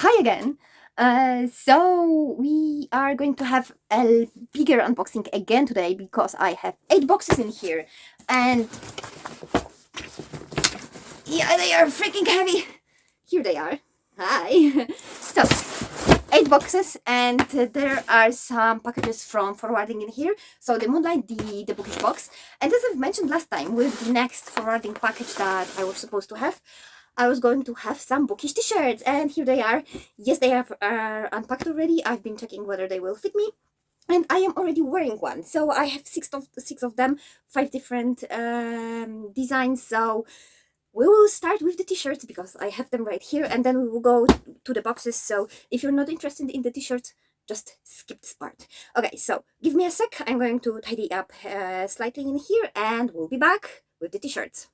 Hi again. So we are going to have a bigger unboxing again today because I have 8 boxes in here, and yeah, they are freaking heavy. Here they are. Hi. So 8 boxes, and there are some packages from forwarding in here. So the Moonlight, the Bookish box, and as I've mentioned last time, with the next forwarding package that I was supposed to have, I was going to have some Bookish T-shirts, and here they are. Yes, they are unpacked already. I've been checking whether they will fit me, and I am already wearing one. So I have six of them, 5 different designs. So we will start with the T-shirts because I have them right here, and then we will go to the boxes. So if you're not interested in the T-shirts, just skip this part. Okay, so give me a sec. I'm going to tidy up slightly in here, and we'll be back with the T-shirts.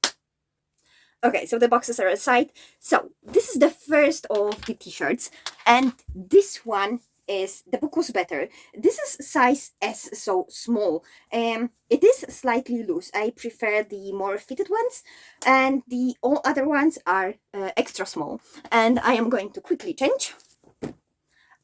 Okay, so the boxes are aside. So this is the first of the T-shirts, and this one is the book was better. This is size S, so small. It is slightly loose. I prefer the more fitted ones, and the all other ones are extra small. And I am going to quickly change.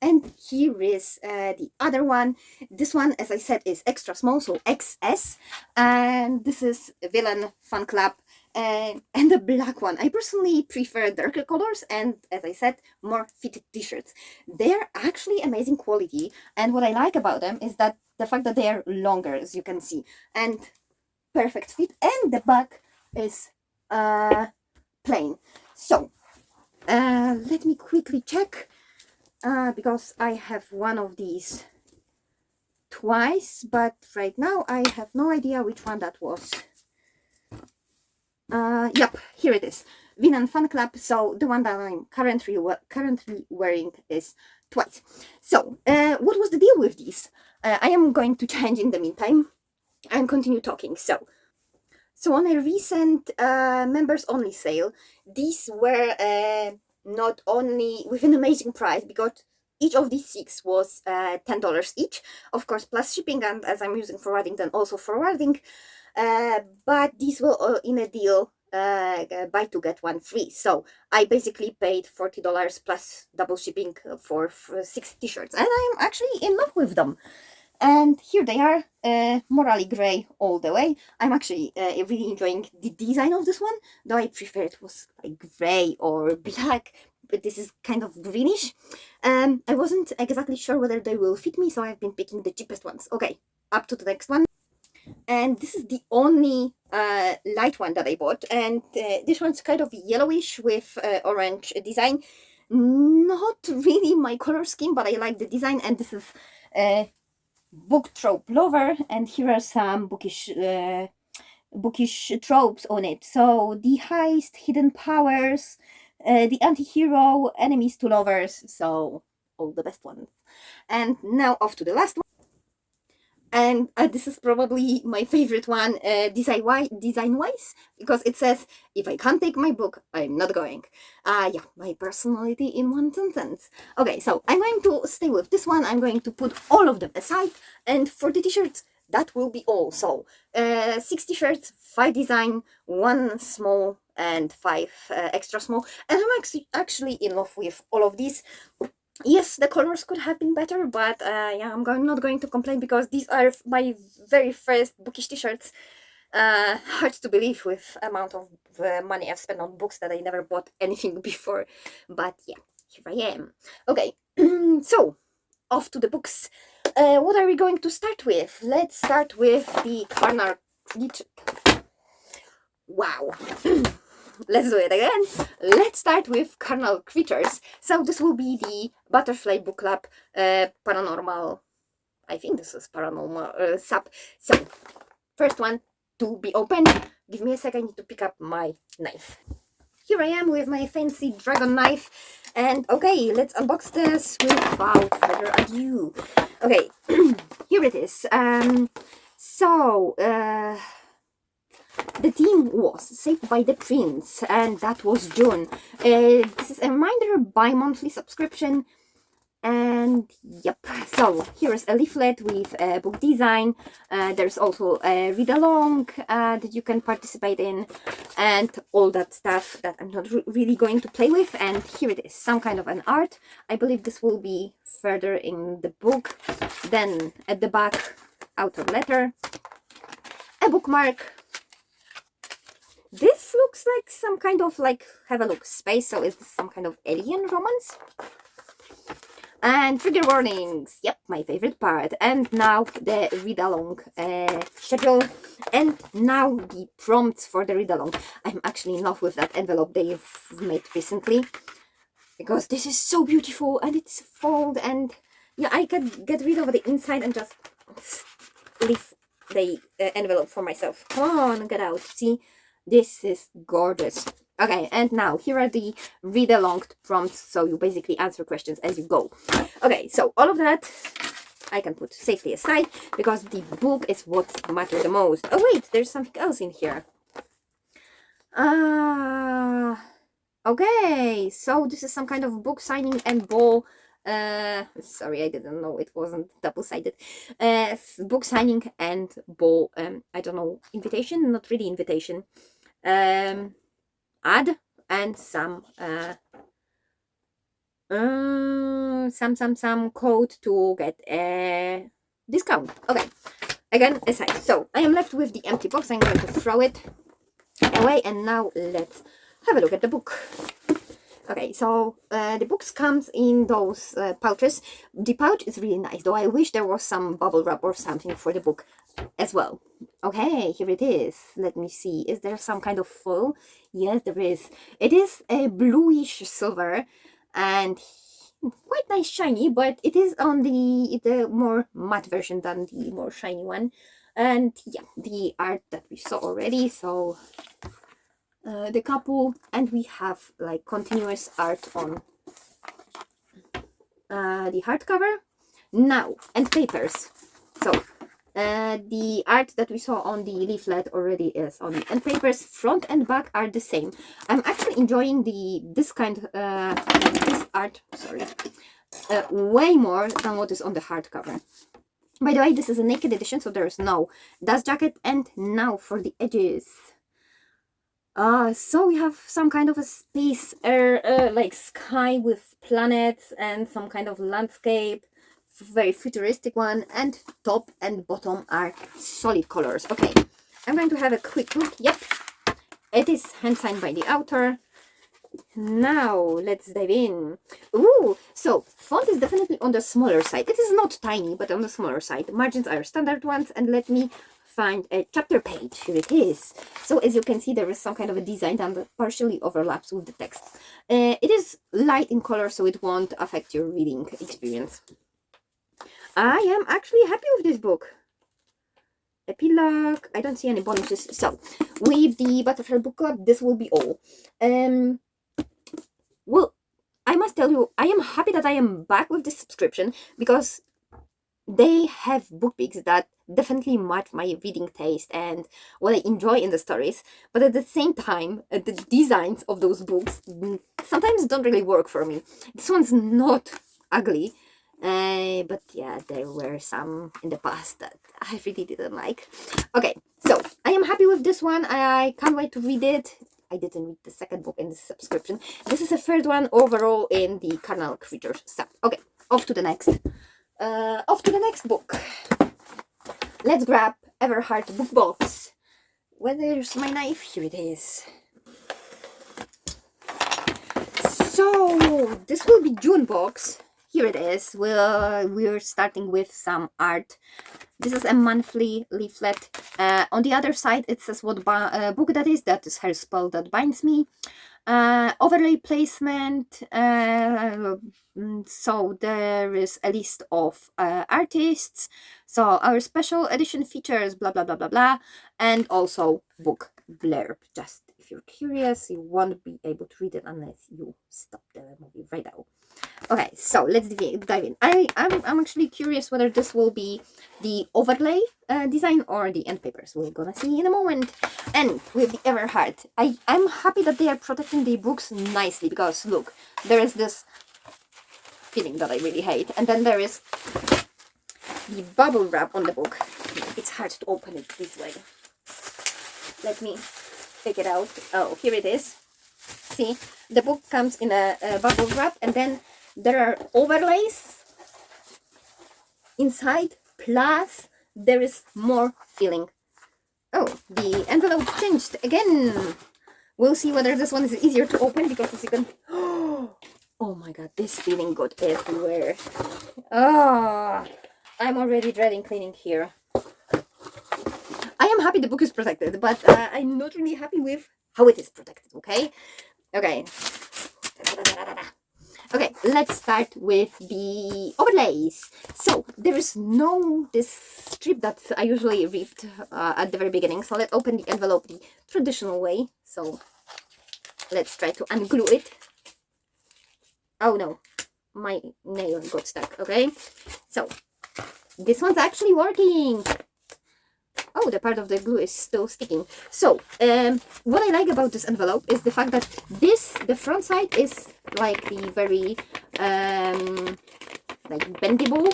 And here is the other one. This one, as I said, is extra small, so XS. And this is Villain Fan Club. And the black one. I personally prefer darker colors and, as I said, more fitted T-shirts. They're actually amazing quality, and what I like about them is that the fact that they are longer, as you can see, and perfect fit, and the back is plain. So let me quickly check because I have one of these twice, but right now I have no idea which one that was. Yep, here it is. Villain Fan Club. So the one that I'm currently wearing is twice. So what was the deal with these? I am going to change in the meantime and continue talking. So on a recent members only sale, these were not only with an amazing price, because each of these 6 was $10 each, of course, plus shipping, and as I'm using forwarding, then also forwarding. But these were in a deal, buy 2 get 1 free. So I basically paid $40 plus double shipping for 6 T-shirts, and I'm actually in love with them. And here they are, morally grey all the way. I'm actually really enjoying the design of this one, though I prefer it was like grey or black, but this is kind of greenish. I wasn't exactly sure whether they will fit me, so I've been picking the cheapest ones. Okay, up to the next one. And this is the only light one that I bought, and this one's kind of yellowish with orange design. Not really my color scheme, but I like the design, and this is book trope lover, and here are some bookish tropes on it. So the heist, hidden powers, the anti-hero, enemies to lovers, so all the best ones. And now off to the last one. And this is probably my favorite one, design-wise, because it says, if I can't take my book, I'm not going. Yeah, my personality in one sentence. Okay, so I'm going to stay with this one. I'm going to put all of them aside, and for the T-shirts, that will be all. So 6 T-shirts, 5 design, 1 small, and 5 extra small. And I'm actually in love with all of these. Yes, the colors could have been better, but yeah, I'm not going to complain, because these are my very first bookish T-shirts. Hard to believe with amount of money I've spent on books that I never bought anything before, but yeah, here I am. Okay, so off to the books. What are we going to start with? Let's start with the Carnal. Wow. Let's do it again. Let's start with Carnal Creatures. So this will be the Butterfly Book Club Paranormal. I think this is Paranormal sub. So first one to be opened. Give me a second. I need to pick up my knife. Here I am with my fancy dragon knife. And okay, let's unbox this without further ado. Okay, here it is. The theme was Saved by the Prince, and that was June. This is a reminder, bi-monthly subscription. And yep, so here's a leaflet with a book design. There's also a read along that you can participate in, and all that stuff that I'm not really going to play with. And here it is, some kind of an art. I believe this will be further in the book. Then at the back, outer letter, a bookmark. This looks like some kind of, like, have a look, space. So is this some kind of alien romance? And trigger warnings, yep, my favorite part. And now the read-along schedule, and now the prompts for the read-along. I'm actually in love with that envelope they've made recently, because this is so beautiful, and it's fold, and yeah, I can get rid of the inside and just leave the envelope for myself. Come on, get out. See, this is gorgeous. Okay, and now here are the read-along prompts, so you basically answer questions as you go. Okay, so all of that I can put safely aside, because the book is what matters the most. Oh wait, there's something else in here. Okay, so this is some kind of book signing and ball. Sorry, I didn't know it wasn't double-sided. Book signing and ball, I don't know, invitation? Not really invitation. Ad and some code to get a discount. Okay, again aside. So I am left with the empty box. I'm going to throw it away, and now let's have a look at the book. Okay, so the books comes in those pouches. The pouch is really nice, though I wish there was some bubble wrap or something for the book as well. Okay, here it is. Let me see. Is there some kind of foil? Yes, there is. It is a bluish silver and quite nice shiny, but it is on the more matte version than the more shiny one. And yeah, the art that we saw already. So the couple, and we have like continuous art on the hardcover now, and papers. So the art that we saw on the leaflet already is on the end papers. Front and back are the same. I'm actually enjoying this art, sorry, way more than what is on the hardcover. By the way, this is a naked edition, so there is no dust jacket. And now for the edges. So we have some kind of a space, like sky with planets and some kind of landscape, very futuristic one, and top and bottom are solid colors. Okay, I'm going to have a quick look. Yep, it is hand signed by the author. Now let's dive in. Ooh, so font is definitely on the smaller side. It is not tiny, but on the smaller side. Margins are standard ones, and let me find a chapter page. Here it is. So as you can see, there is some kind of a design that partially overlaps with the text. It is light in color, so it won't affect your reading experience. I am actually happy with this book. Epilogue. I don't see any bonuses. So with the Butterfly Book Club, this will be all. Well, I must tell you, I am happy that I am back with this subscription, because they have book picks that definitely match my reading taste and what I enjoy in the stories. But at the same time, the designs of those books sometimes don't really work for me. This one's not ugly, but yeah, there were some in the past that I really didn't like. Okay, so I am happy with this one. I can't wait to read it. I didn't read the second book in the subscription. This is the third one overall in the Carnal Creatures stuff. Okay, off to the next. Off to the next book. Let's grab EverHeart book box. Where's my knife? Here it is. So this will be June box. Here it is. We're starting with some art. This is a monthly leaflet. On the other side, it says what book that is. That is her spell that binds me. Overlay placement. So there is a list of artists. So our special edition features, blah blah blah blah blah, and also book blurb. Just if you're curious, you won't be able to read it unless you stop the movie right now. Okay, so let's dive in. I'm actually curious whether this will be the overlay design or the end papers. We're gonna see in a moment. And with the EverHeart, I'm happy that they are protecting the books nicely, because look, there is this feeling that I really hate. And then there is the bubble wrap on the book. It's hard to open it this way. Let me take it out. Oh, here it is. See, the book comes in a bubble wrap, and then there are overlays inside, plus there is more filling. Oh, the envelope changed again. We'll see whether this one is easier to open, because as you can... Oh my god, this feeling got everywhere. Ah, I'm already dreading cleaning here. I am happy the book is protected, but I'm not really happy with how it is protected, okay? Okay. Okay, let's start with the overlays. So, there is no this strip that I usually ripped at the very beginning. So, let's open the envelope the traditional way. So, let's try to unglue it. Oh no, my nail got stuck, okay? So, this one's actually working. Oh, the part of the glue is still sticking. So, what I like about this envelope is the fact that the front side is like the very, like bendable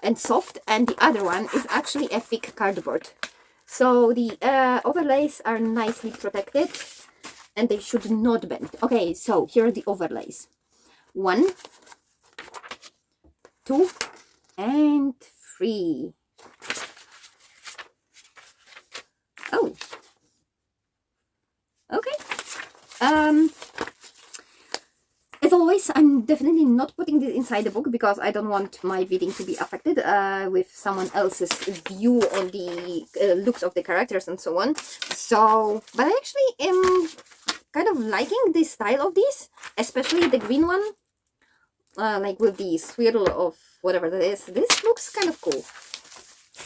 and soft, and the other one is actually a thick cardboard. So, the overlays are nicely protected, and they should not bend. Okay, so here are the overlays. 1, 2, and 3. Oh, okay. As always, I'm definitely not putting this inside the book, because I don't want my reading to be affected with someone else's view on the looks of the characters and so on. So, but I actually am kind of liking the style of these, especially the green one, like with the swirl of whatever that is. This looks kind of cool.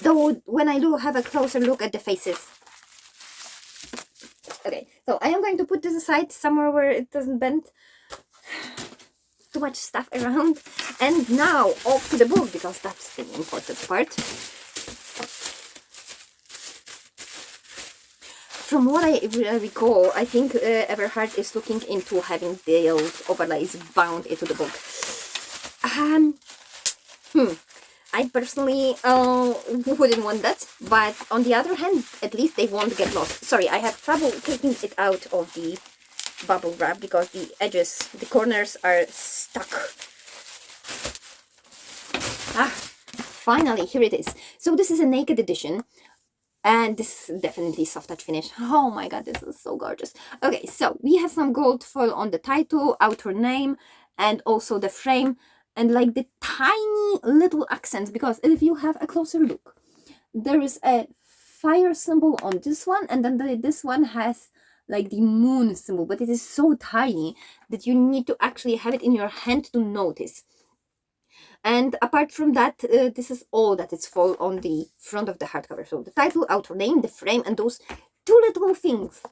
Though, when I do have a closer look at the faces. Okay, so I am going to put this aside somewhere where it doesn't bend. Too much stuff around. And now off to the book, because that's the important part. From what I recall, I think EverHeart is looking into having those overlays bound into the book. I personally wouldn't want that, but on the other hand, at least they won't get lost. Sorry, I have trouble taking it out of the bubble wrap because the edges, the corners are stuck. Finally, here it is. So this is a naked edition, and this is definitely soft touch finish. Oh my god, this is so gorgeous. Okay, so we have some gold foil on the title, author name, and also the frame. And like the tiny little accents, because if you have a closer look, there is a fire symbol on this one, and then this one has like the moon symbol, but it is so tiny that you need to actually have it in your hand to notice. And apart from that, this is all that is foil on the front of the hardcover. So the title, author name, the frame, and those two little things.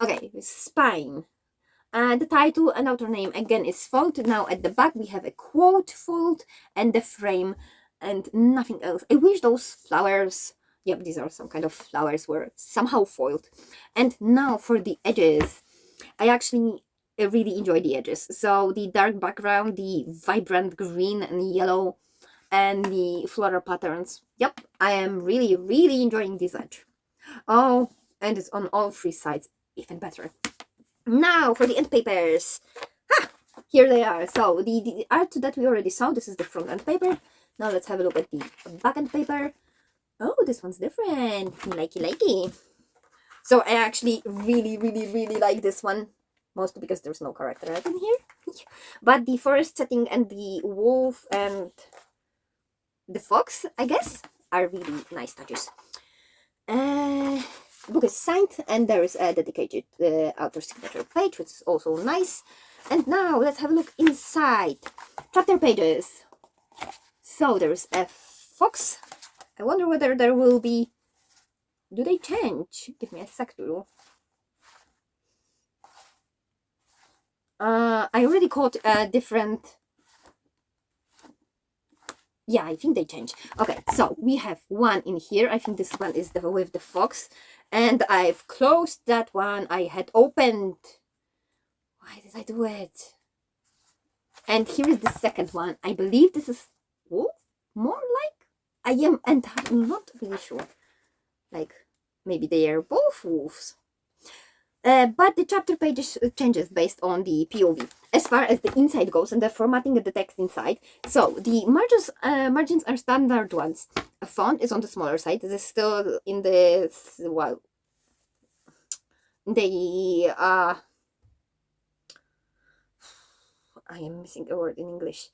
Okay, spine. The title and author name again is folded. Now at the back we have a quote fold and the frame and nothing else. I wish those flowers, yep, these are some kind of flowers, were somehow foiled. And now for the edges. I actually really enjoy the edges. So the dark background, the vibrant green and yellow, and the floral patterns. Yep, I am really, really enjoying this edge. Oh, and it's on all 3 sides, even better. Now for the end papers. Here they are. So the art that we already saw, this is the front end paper. Now let's have a look at the back end paper. Oh, this one's different. Likey. So I actually really like this one. Mostly because there's no character art in here. But the forest setting and the wolf and the fox, I guess, are really nice touches. Book is signed, and there is a dedicated author signature page, which is also nice. And now let's have a look inside. Chapter pages. So there's a fox. I wonder whether there will be... Do they change? Give me a sec to... I already caught a different... Yeah, I think they change. Okay, so we have one in here. I think this one is the with the fox. And I've closed that one I had opened. Why did I do it? And here is the second one. I believe this is wolf, more like I am, and I'm not really sure. Like maybe they are both wolves. But the chapter pages changes based on the POV as far as the inside goes and the formatting of the text inside. So the margins are standard ones. A font is on the smaller side. This is still in the, well, the I am missing a word in English.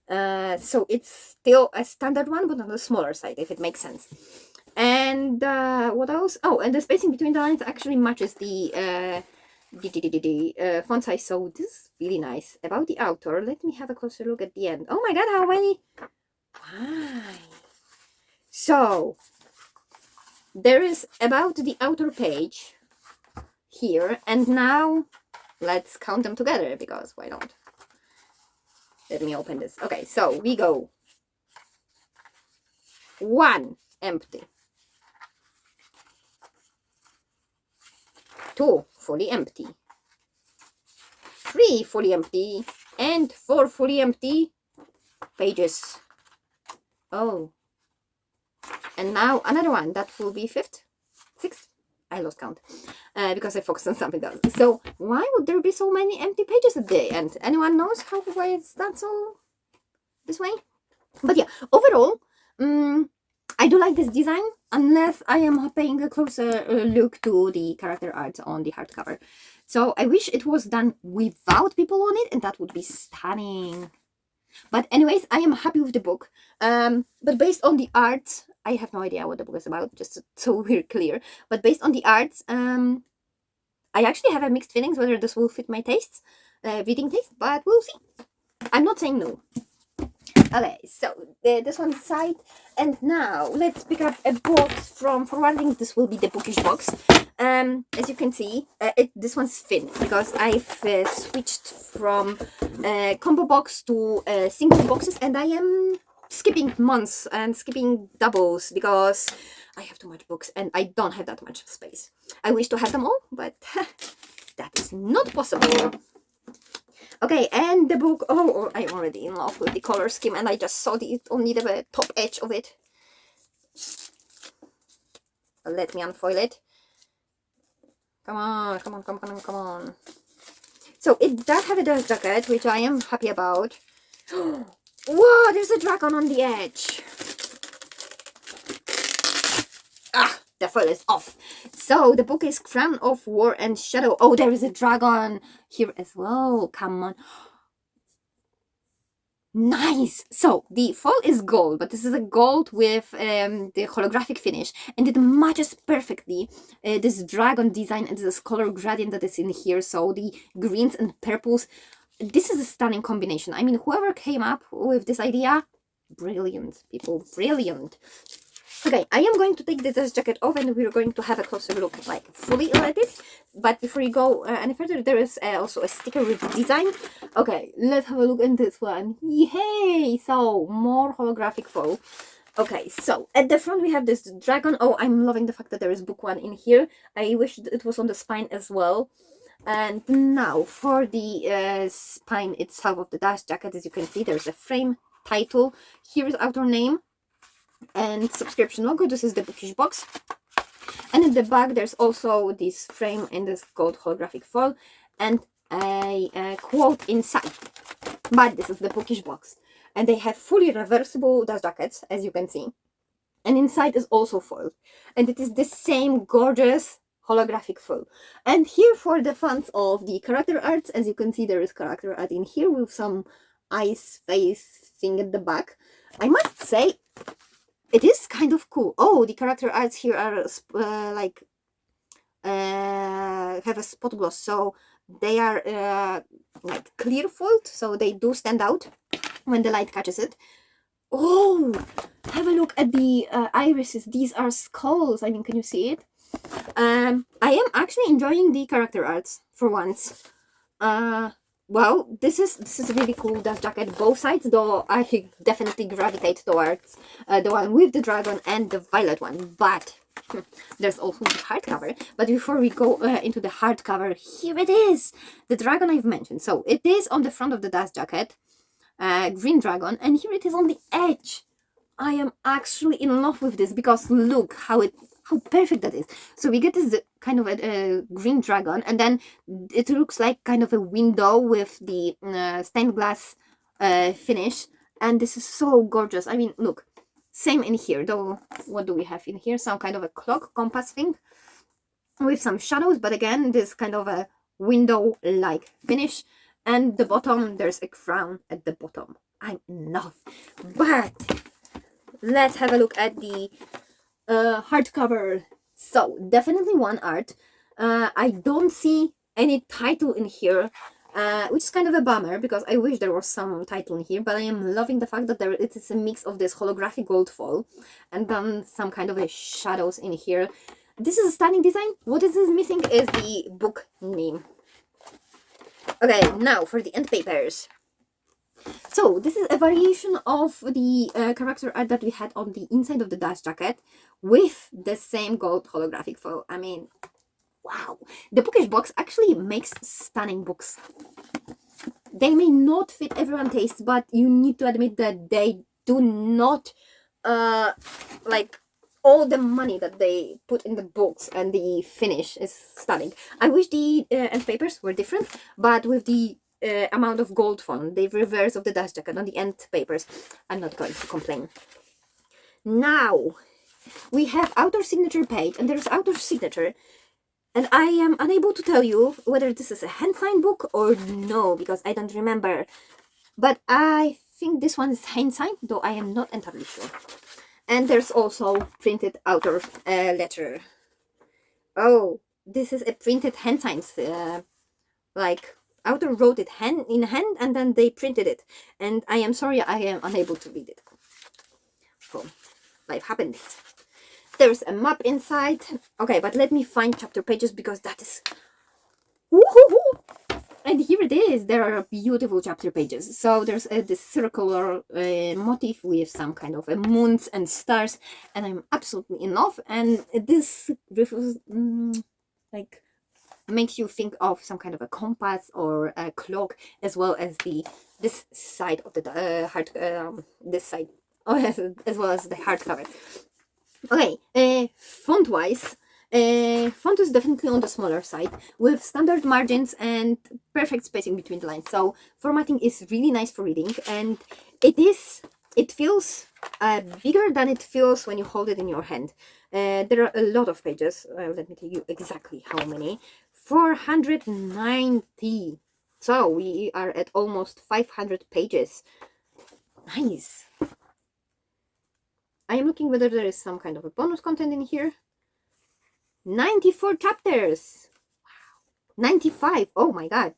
So it's still a standard one, but on the smaller side, if it makes sense. And what else? Oh, and the spacing between the lines actually matches the font size. So this is really nice. About the outer, let me have a closer look at the end. Oh my god, how many? Why? So there is about the outer page here, and now let's count them together, because why not? Let me open this. Okay, so we go 1 empty, 2 fully empty, 3 fully empty, and 4 fully empty pages. Oh, and now another one. That will be 5th, 6th. I lost count because I focused on something else. So why would there be so many empty pages at the end? Anyone knows why it's done so this way? But yeah, overall, I do like this design, unless I am paying a closer look to the character art on the hardcover. So I wish it was done without people on it, and that would be stunning. But anyways, I am happy with the book. But based on the art, I have no idea what the book is about, just so we're clear. But based on the arts, I actually have a mixed feelings whether this will fit my tastes, reading taste, but we'll see. I'm not saying no. Okay, so this one's side, and now let's pick up a box from forwarding. This will be the Bookish box. As you can see, this one's thin because I've switched from combo box to single boxes, and I am skipping months and skipping doubles because I have too much books and I don't have that much space. I wish to have them all, but that is not possible. Okay, and the book, oh, I'm already in love with the color scheme, and I just saw only the top edge of it. Let me unfoil it. Come on, come on, come on, come on. So it does have a dust jacket, which I am happy about. Whoa, there's a dragon on the edge. Ah, the foil is off. So the book is Crown of War and Shadow. Oh, there is a dragon here as well. Come on. Nice. So the foil is gold, but this is a gold with the holographic finish, and it matches perfectly this dragon design and this color gradient that is in here. So the greens and purples. This is a stunning combination. I mean, whoever came up with this idea, brilliant, people, brilliant. Okay, I am going to take the dust jacket off, and we're going to have a closer look, like fully at it. But before you go any further, there is also a sticker with design. Okay, let's have a look at this one. Yay! So, more holographic foil. Okay, so at the front we have this dragon. Oh, I'm loving the fact that there is book 1 in here. I wish it was on the spine as well. And now for the spine itself of the dust jacket, as you can see, there's a frame, title. Here is author name and subscription logo. This is the Bookish box. And in the back there's also this frame in this gold holographic foil and a quote inside. But this is the Bookish box, and they have fully reversible dust jackets, as you can see, and inside is also foiled, and it is the same gorgeous holographic foil. And here for the fans of the character arts, as you can see, there is character art in here with some eyes face thing at the back. I must say, it is kind of cool. Oh, the character arts here are have a spot gloss, so they are like clear foiled, so they do stand out when the light catches it. Oh, have a look at the irises. These are skulls. I mean, can you see it? I am actually enjoying the character arts for once. Well, this is a really cool dust jacket, both sides, though I definitely gravitate towards the one with the dragon and the violet one, but there's also the hardcover. But before we go into the hardcover, here it is, the dragon I've mentioned. So it is on the front of the dust jacket, green dragon, and here it is on the edge. I am actually in love with this because look how perfect that is. So we get this kind of a green dragon, and then it looks like kind of a window with the stained glass finish, and this is so gorgeous. I mean, look, same in here though. What do we have in here? Some kind of a clock compass thing with some shadows, but again this kind of a window like finish, and the bottom there's a crown at the bottom. I'm in love. But let's have a look at the hardcover. So definitely one art. I don't see any title in here, which is kind of a bummer because I wish there was some title in here, but I am loving the fact that it is a mix of this holographic gold foil and then some kind of a shadows in here. This is a stunning design. What is missing is the book name. Okay, now for the end papers. So this is a variation of the character art that we had on the inside of the dust jacket with the same gold holographic foil. I mean, wow. The Bookish box actually makes stunning books. They may not fit everyone's taste, but you need to admit that they do not like all the money that they put in the books, and the finish is stunning. I wish the end papers were different, but with the amount of gold font, the reverse of the dust jacket on the end papers, I'm not going to complain. Now we have author signature page, and there's author signature, and I am unable to tell you whether this is a hand signed book or no, because I don't remember, but I think this one is hand signed, though I am not entirely sure. And there's also printed author letter. Oh, this is a printed hand signed, like author wrote it hand in hand and then they printed it, and I am sorry I am unable to read it. So life happens. There's a map inside. Okay, but let me find chapter pages because that is woohoo! And here it is. There are beautiful chapter pages. So there's this circular motif with some kind of moons and stars, and I'm absolutely in love. And this like makes you think of some kind of a compass or a clock, as well as this side of the this side, as well as the hardcover. Okay, font wise, font is definitely on the smaller side with standard margins and perfect spacing between the lines. So formatting is really nice for reading, and it feels bigger than it feels when you hold it in your hand. There are a lot of pages. Let me tell you exactly how many. 490. So we are at almost 500 pages. Nice. I am looking whether there is some kind of a bonus content in here. 94 chapters. Wow. 95. Oh my god.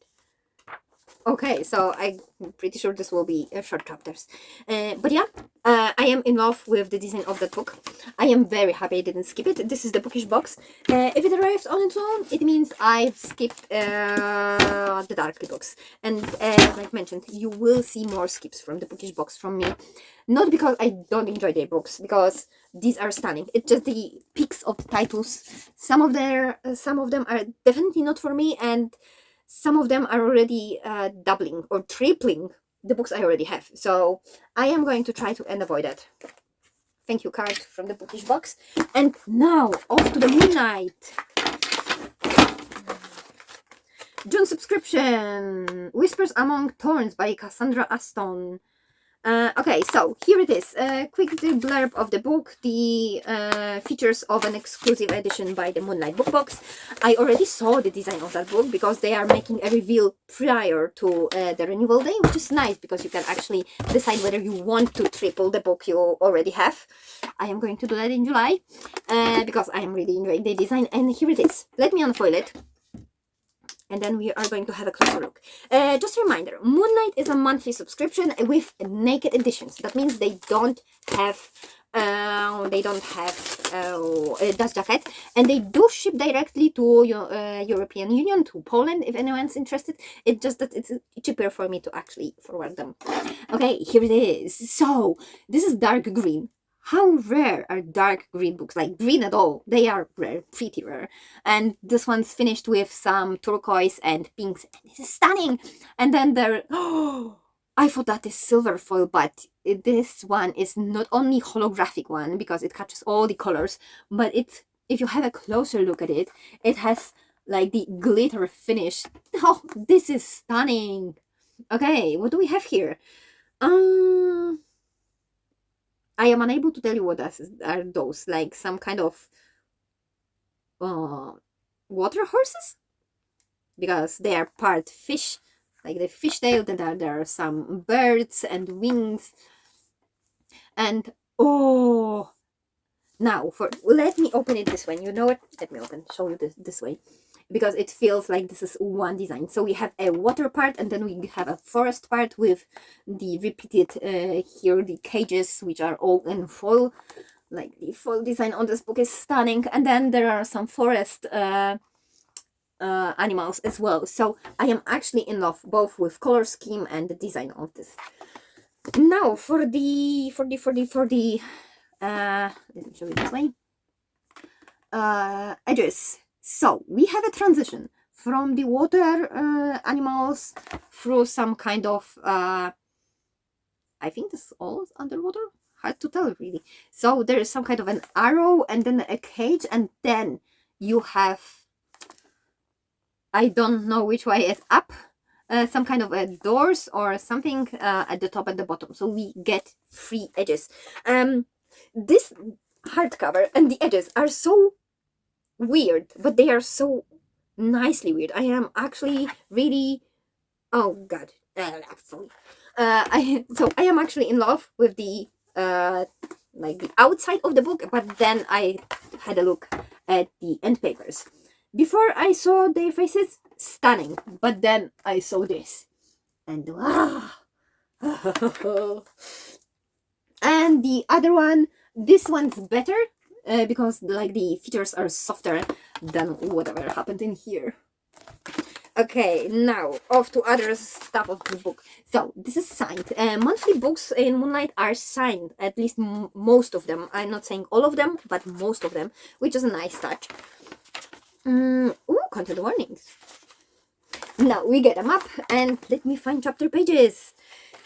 Okay, so I'm pretty sure this will be short chapters. But yeah, I am in love with the design of that book. I am very happy I didn't skip it. This is the Bookish box. If it arrives on its own, it means I've skipped the Darkly books. And as I've mentioned, you will see more skips from the Bookish box from me. Not because I don't enjoy their books, because these are stunning. It's just the picks of the titles. Some of them are definitely not for me, and some of them are already doubling or tripling the books I already have. So I am going to try to avoid that. Thank you, card from the Bookish box. And now off to the Moonlight. June subscription. Whispers Among Thorns by Cassandra Aston. Okay, so here it is. A quick blurb of the book, the features of an exclusive edition by the Moonlight Book Box. I already saw the design of that book because they are making a reveal prior to the renewal day, which is nice because you can actually decide whether you want to triple the book you already have. I am going to do that in July because I am really enjoying the design. And here it is. Let me unfoil it, and then we are going to have a closer look. Just a reminder, Moonlight is a monthly subscription with naked editions. That means they don't have dust jackets, and they do ship directly to European Union, to Poland, if anyone's interested. It's just that it's cheaper for me to actually forward them. Okay, here it is. So this is dark green. How rare are dark green books, like green at all? They are rare, pretty rare. And this one's finished with some turquoise and pinks. And this is stunning. And then there, oh, I thought that is silver foil, but this one is not only holographic one because it catches all the colors, but if you have a closer look at it, it has like the glitter finish. Oh, this is stunning. Okay, what do we have here? I am unable to tell you what are those, like some kind of water horses, because they are part fish, like the fishtail. Then there are some birds and wings, and oh, now let me open it this way. You know what? Let me show you this way, because it feels like this is one design. So we have a water part, and then we have a forest part with the repeated here the cages, which are all in foil. Like the foil design on this book is stunning, and then there are some forest animals as well. So I am actually in love both with color scheme and the design of this. Now for the let me show you this way. Edges. So we have a transition from the water animals through some kind of I think this all is underwater. Hard to tell really. So there is some kind of an arrow and then a cage, and then you have, I don't know which way is up, some kind of doors or something at the top and the bottom. So we get 3 edges. This hardcover and the edges are so weird, but they are so nicely weird. I am actually really, oh god, so I am actually in love with the like the outside of the book, but then I had a look at the end papers. Before I saw their faces, stunning, but then I saw this, and and the other one, this one's better because like the features are softer than whatever happened in here. Okay, now off to other stuff of the book. So this is signed. Monthly books in Moonlight are signed, at least most of them. I'm not saying all of them, but most of them, which is a nice touch. Ooh, content warnings. Now we get them up, and let me find chapter pages.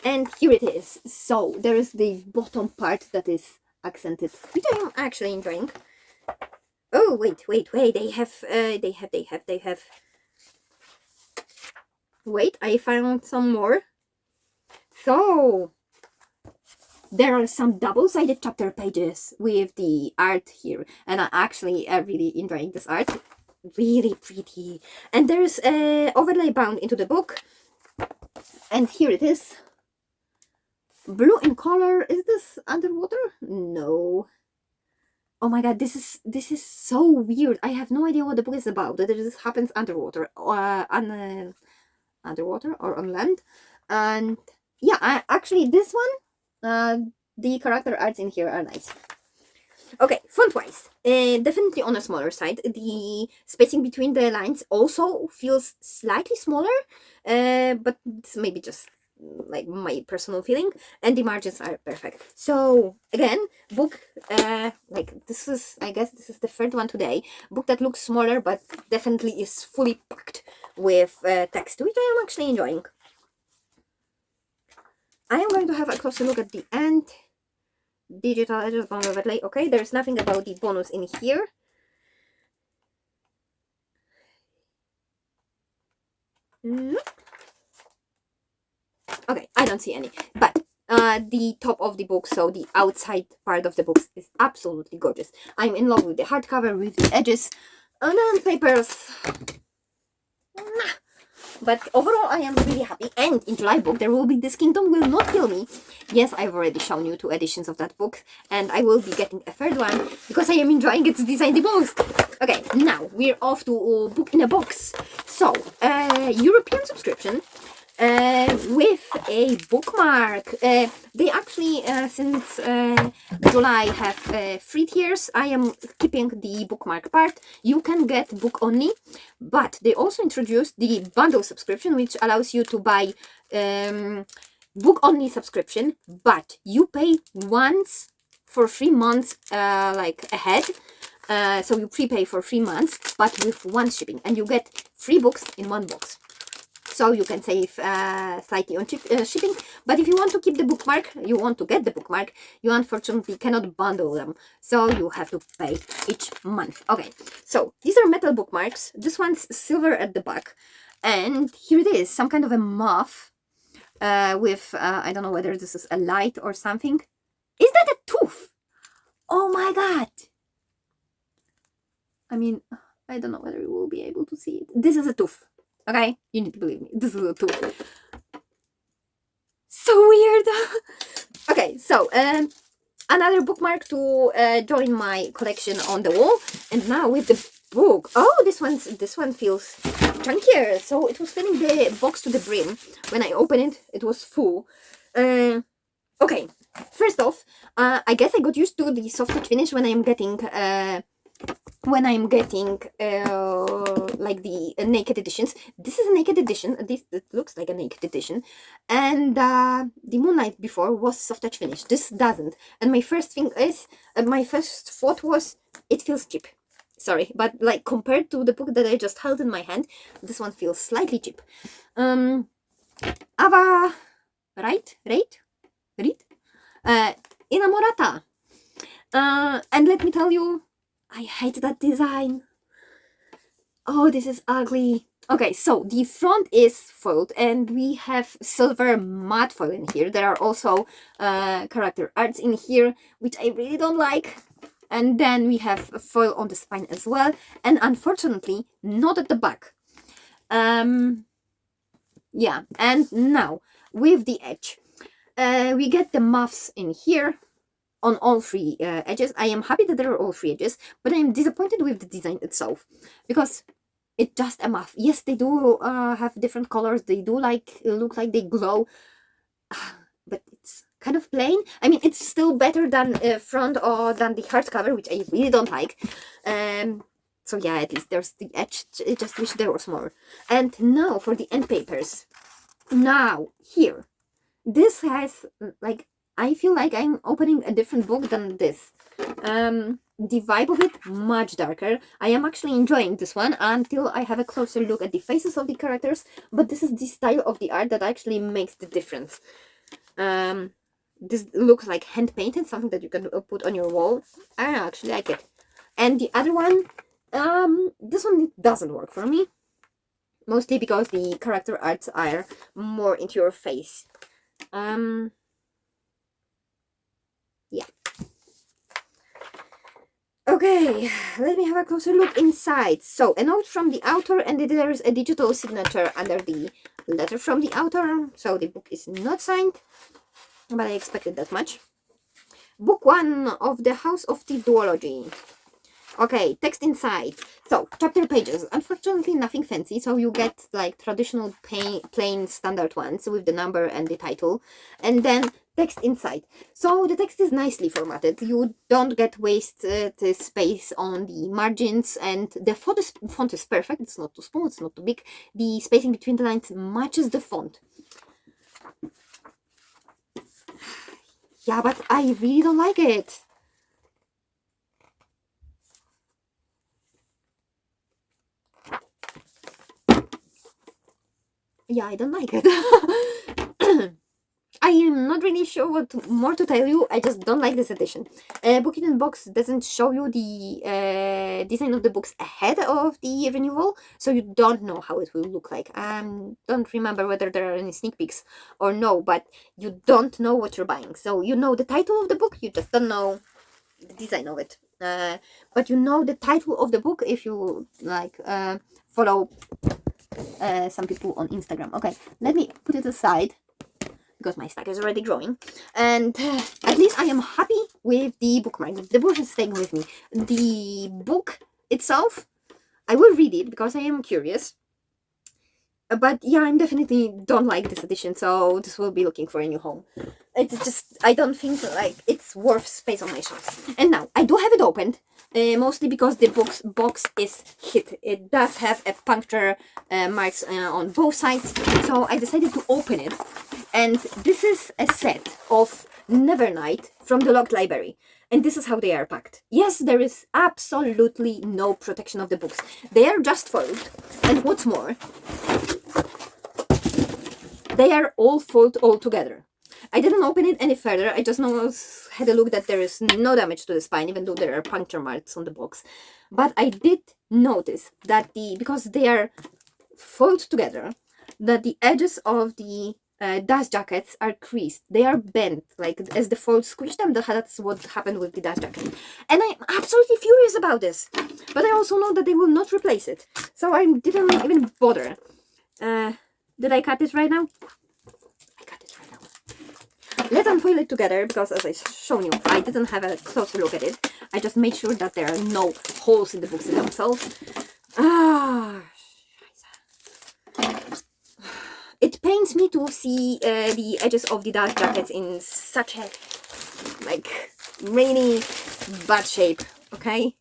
And here it is. So there is the bottom part that is accented, which I am actually enjoying. Oh wait, they have wait, I found some more. So there are some double-sided chapter pages with the art here, and I actually really enjoying this art. Really pretty. And there's a overlay bound into the book, and here it is. Blue in color. Is this underwater? No. Oh my god, this is so weird. I have no idea what the book is about. That this happens underwater, underwater or on land. And yeah, actually this one, the character arts in here are nice. Okay, font-wise, definitely on a smaller side. The spacing between the lines also feels slightly smaller, but it's maybe just like my personal feeling, and the margins are perfect. So again, book like this is, I guess this is the third one today, book that looks smaller but definitely is fully packed with text, which I am actually enjoying. I am going to have a closer look at the end. Digital edges, bond overlay. Okay, there's nothing about the bonus in here. Okay, I don't see any, but the top of the book, so the outside part of the book, is absolutely gorgeous. I'm in love with the hardcover, with the edges, and then papers. But overall, I am really happy. And in July book, there will be This Kingdom Will Not Kill Me. Yes, I've already shown you 2 editions of that book, and I will be getting a 3rd one because I am enjoying its design the most. Okay, now we're off to Book in a Box. So, European subscription with a bookmark. They actually, since July, have 3 tiers. I am keeping the bookmark part. You can get book only, but they also introduced the bundle subscription, which allows you to buy book only subscription, but you pay once for 3 months like ahead. So you prepay for 3 months, but with 1 shipping, and you get 3 books in 1 box. so you can save slightly on shipping. But if you want to keep the bookmark, you want to get the bookmark, you unfortunately cannot bundle them, so you have to pay each month. Okay, so these are metal bookmarks. This one's silver at the back, and here it is, some kind of a moth with I don't know whether this is a light or something. Is that a tooth? Oh my god! I mean, I don't know whether you will be able to see it. This is a tooth. Okay, you need to believe me. This is a tooth. So weird. Okay, so another bookmark to join my collection on the wall. And now with the book. Oh, this one feels chunkier. So it was filling the box to the brim. When I opened it, it was full. Okay, first off, I guess I got used to the soft touch finish when I'm getting like the naked editions. This is a naked edition. This it looks like a naked edition, and the Moonlight before was soft touch finish. This doesn't. And my first thing is, my first thought was, it feels cheap. Sorry, but like compared to the book that I just held in my hand, this one feels slightly cheap. Reid, Innamorata, and let me tell you, I hate that design. Oh, this is ugly. Okay, so the front is foiled, and we have silver matte foil in here. There are also character arts in here, which I really don't like. And then we have foil on the spine as well, and unfortunately not at the back. Yeah, and now with the edge, we get the muffs in here on all three edges. I am happy that there are all three edges, but I'm disappointed with the design itself, because it's just a muff. Yes, they do have different colors. They do look like they glow, but it's kind of plain. I mean, it's still better than front or than the hardcover, which I really don't like. So yeah, at least there's the edge. I just wish there was more. And now for the end papers. Now here, this has like, I feel like I'm opening a different book than this. The vibe of it, much darker. I am actually enjoying this one until I have a closer look at the faces of the characters, but this is the style of the art that actually makes the difference. This looks like hand-painted, something that you can put on your wall. I actually like it. And the other one, this one doesn't work for me. Mostly because the character arts are more into your face. Yeah. Okay, let me have a closer look inside. So, a note from the author, and there's a digital signature under the letter from the author. So, the book is not signed, but I expected that much. Book 1 of the House of Thief duology. Okay, text inside. So, chapter pages. Unfortunately, nothing fancy. So, you get like traditional plain standard ones with the number and the title. And then text inside. So, the text is nicely formatted. You don't get wasted space on the margins. And the font is perfect. It's not too small, it's not too big. The spacing between the lines matches the font. Yeah, but I really don't like it. Yeah, I don't like it. I am not really sure what more to tell you. I just don't like this edition. Bookish Box doesn't show you the design of the books ahead of the renewal, so you don't know how it will look like. Don't remember whether there are any sneak peeks or no, but you don't know what you're buying. So you know the title of the book, you just don't know the design of it. But you know the title of the book if you like follow some people on Instagram. Okay, let me put it aside because my stack is already growing, and at least I am happy with the bookmark. The book is staying with me. The book itself, I will read it because I am curious, but yeah, I definitely don't like this edition, so this will be looking for a new home. It's just, I don't think like it's worth space on my shelves. And now I do have it opened, mostly because the box is hit. It does have a puncture marks on both sides, so I decided to open it. And this is a set of Nevernight from the locked library, and this is how they are packed. Yes, there is absolutely no protection of the books. They are just foiled, and what's more, they are all fold all together. I didn't open it any further. I just had a look that there is no damage to the spine, even though there are puncture marks on the box. But I did notice that because they are folded together, that the edges of the dust jackets are creased. They are bent, like as the fold squish them. That's what happened with the dust jacket. And I'm absolutely furious about this. But I also know that they will not replace it. So I didn't even bother. Did I cut it right now? I cut it right now. Let's unfold it together, because as I shown you, I didn't have a closer look at it. I just made sure that there are no holes in the books themselves. It pains me to see the edges of the dust jackets in such a, like, rainy, bad shape, okay?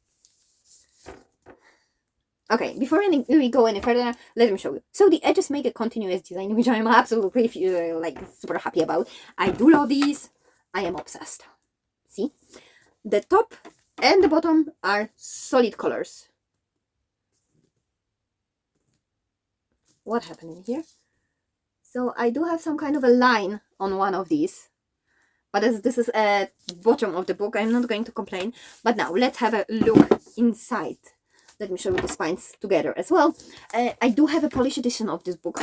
Okay, before we go any further, let me show you. So the edges make a continuous design, which I'm absolutely, like, super happy about. I do love these. I am obsessed. See? The top and the bottom are solid colors. What happened in here? So I do have some kind of a line on one of these. But as this is at the bottom of the book, I'm not going to complain. But now, let's have a look inside. Let me show you the spines together as well. I do have a Polish edition of this book.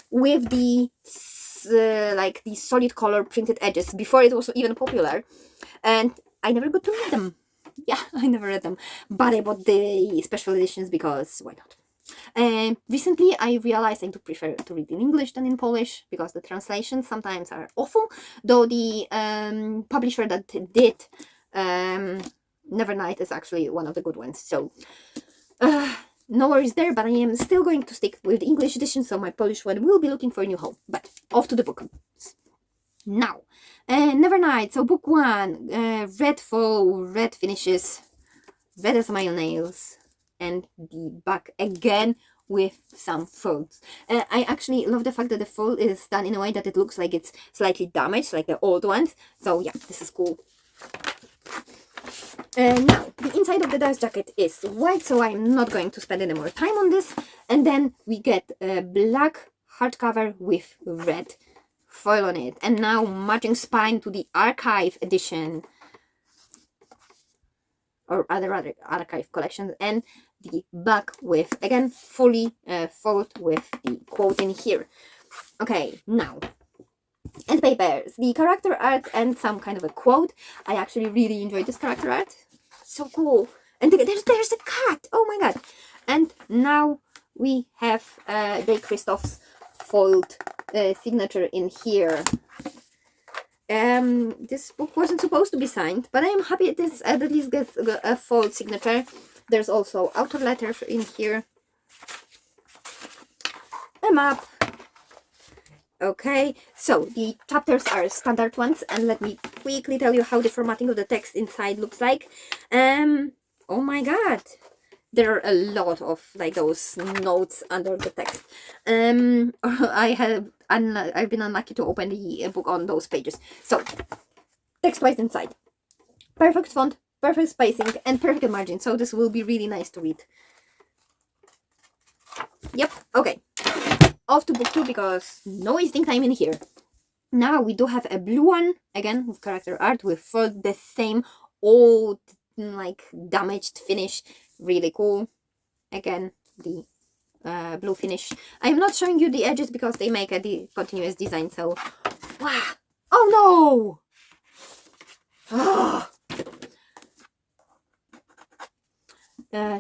With the, like, the solid color printed edges. Before it was even popular. And I never got to read them. Yeah, I never read them. But I bought the special editions because why not? Recently I realized I do prefer to read in English than in Polish, because the translations sometimes are awful, though the publisher that did Nevernight is actually one of the good ones, so no worries there. But I am still going to stick with the English edition, so my Polish one will be looking for a new home. But off to the book now. Nevernight, so book 1, red faux, red finishes, red as my nails, and the back again with some folds. I actually love the fact that the fold is done in a way that it looks like it's slightly damaged, like the old ones. So yeah, this is cool. Now, the inside of the dust jacket is white, so I'm not going to spend any more time on this. And then we get a black hardcover with red foil on it. And now matching spine to the archive edition. Or other archive collections, and the back with, again, fully fold with the quote in here. Okay, now, and papers, the character art and some kind of a quote. I actually really enjoyed this character art. So cool. And there's a cat. Oh my god. And now we have Kristoff's foiled signature in here. This book wasn't supposed to be signed, but I'm happy it is at least gets a fold signature. There's also outer letters in here. A map. Okay, so the chapters are standard ones, and let me quickly tell you how the formatting of the text inside looks like. Oh my god, there are a lot of, like, those notes under the text. I've been unlucky to open the book on those pages. So, text-wise inside. Perfect font, perfect spacing, and perfect margin. So this will be really nice to read. Yep, okay. Off to book 2, because no wasting time in here. Now we do have a blue one, again, with character art, with the same old, like, damaged finish. Really cool. Again, the blue finish. I'm not showing you the edges because they make a continuous design, so wow. Oh no.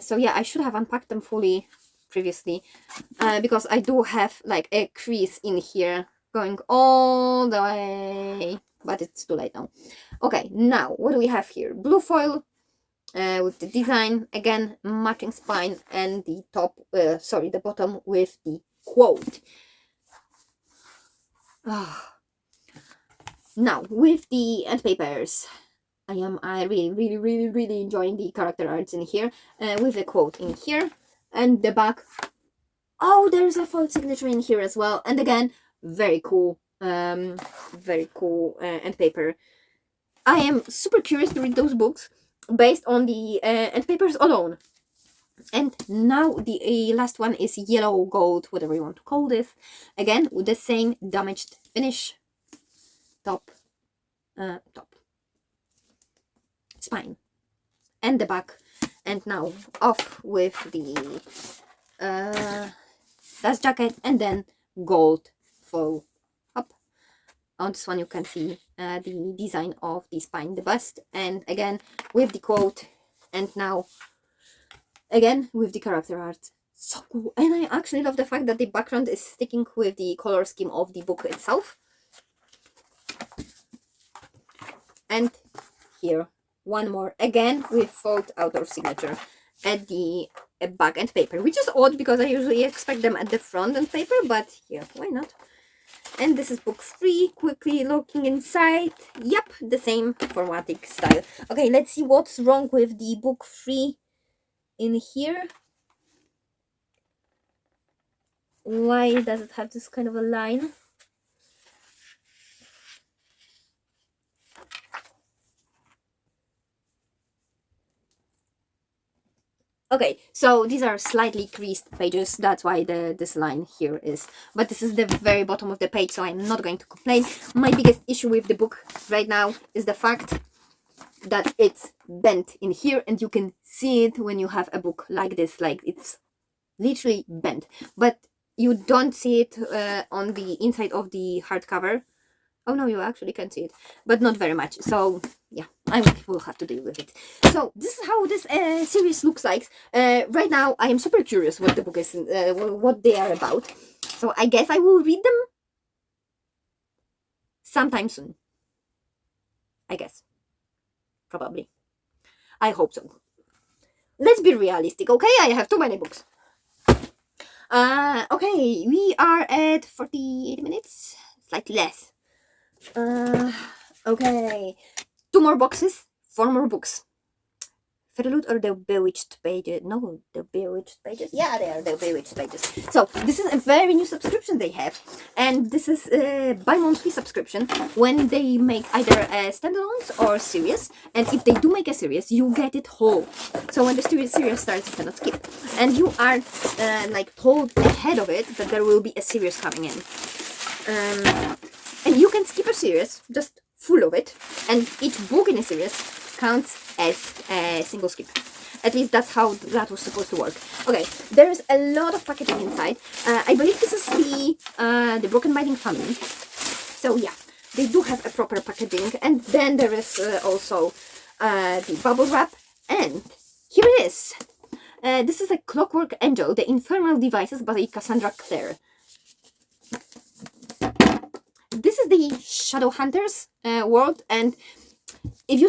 So yeah, I should have unpacked them fully previously, because I do have, like, a crease in here going all the way, but it's too late now. Okay, now what do we have here? Blue foil with the design, again, matching spine, and the top, the bottom with the quote. Now, with the end papers, I really enjoying the character arts in here, with a quote in here, and the back. Oh, there's a fold signature in here as well, and again, very cool end paper. I am super curious to read those books based on the end papers alone. And now the last one is yellow gold, whatever you want to call this. Again, with the same damaged finish. Top, spine, and the back. And now off with the dust jacket, and then gold fold up. On this one you can see the design of the spine, the bust, and again with the quote, and now again with the character art. So cool. And I actually love the fact that the background is sticking with the color scheme of the book itself. And here one more, again with fold outdoor signature at the back and paper, which is odd because I usually expect them at the front and paper, but here, why not? And this is book 3, quickly looking inside. Yep, the same formatting style. Okay, let's see what's wrong with the book 3 in here. Why does it have this kind of a line? Okay, so these are slightly creased pages, that's why this line here is. But this is the very bottom of the page, so I'm not going to complain. My biggest issue with the book right now is the fact that it's bent in here, and you can see it when you have a book like this, like it's literally bent. But you don't see it on the inside of the hardcover. Oh no, you actually can see it, but not very much. So yeah, I will have to deal with it. So this is how this series looks like. Right now, I am super curious what the book is, what they are about. So I guess I will read them sometime soon. I guess. Probably. I hope so. Let's be realistic, okay? I have too many books. Okay, we are at 48 minutes. Slightly less. Okay, 2 more boxes, 4 more books. FairyLoot or the Bewitched Pages? No, the Bewitched Pages. Yeah, they are the Bewitched Pages. So this is a very new subscription they have, and this is a bi-monthly subscription when they make either a standalones or series. And if they do make a series, you get it whole. So when the series starts, you cannot skip, and you are like told ahead of it that there will be a series coming in. And you can skip a series, just full of it, and each book in a series counts as a single skip. At least that's how that was supposed to work. Okay, there's a lot of packaging inside. I believe this is the Broken Binding family. So yeah, they do have a proper packaging. And then there is also the bubble wrap. And here it is. This is a Clockwork Angel, the Infernal Devices by Cassandra Clare. This is the Shadowhunters world, and if you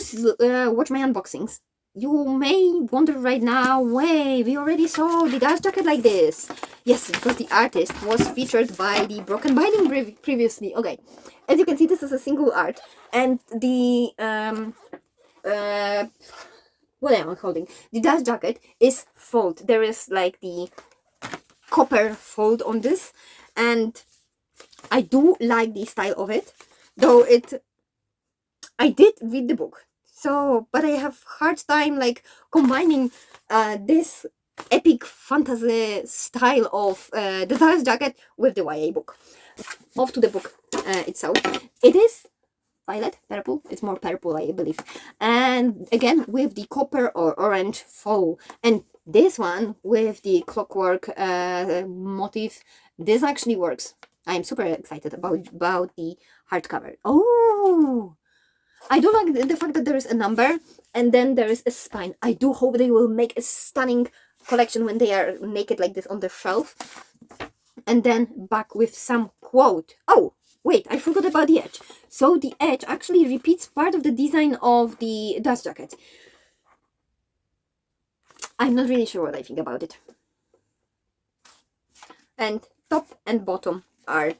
watch my unboxings, you may wonder right now, wait, we already saw the dust jacket like this. Yes, because the artist was featured by the Broken Binding previously. Okay, as you can see, this is a single art, and the what am I holding? The dust jacket is fold. There is like the copper fold on this, and I do like the style of it, though I did read the book, so, but I have hard time like combining this epic fantasy style of the dust jacket with the YA book. Off to the book itself. It is violet, purple, it's more purple I believe, and again with the copper or orange fold, and this one with the clockwork motif. This actually works. I am super excited about the hardcover. Oh, I do like the fact that there is a number and then there is a spine. I do hope they will make a stunning collection when they are naked like this on the shelf. And then back with some quote. Oh, wait, I forgot about the edge. So the edge actually repeats part of the design of the dust jacket. I'm not really sure what I think about it. And top and bottom are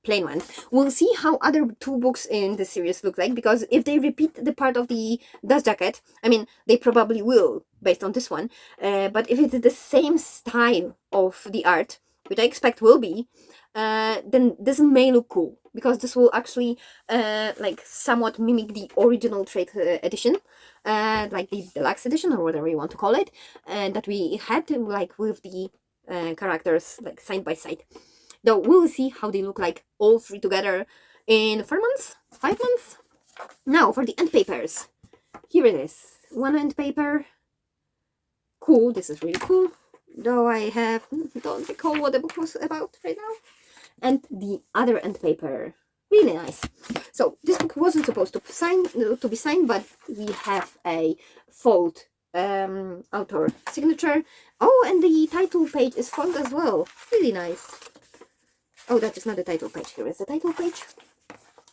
plain ones. We'll see how other 2 books in the series look like, because if they repeat the part of the dust jacket, I mean, they probably will based on this one, but if it's the same style of the art, which I expect will be, then this may look cool, because this will actually like somewhat mimic the original trade edition, like the deluxe edition or whatever you want to call it, that we had like with the characters like side by side. Though we'll see how they look like all three together in 4 months, 5 months. Now for the end papers. Here it is. One end paper. Cool, this is really cool. Though I don't recall what the book was about right now. And the other end paper. Really nice. So this book wasn't supposed to be signed, but we have a fold author signature. Oh, and the title page is fold as well. Really nice. Oh, that is not the title page. Here is the title page.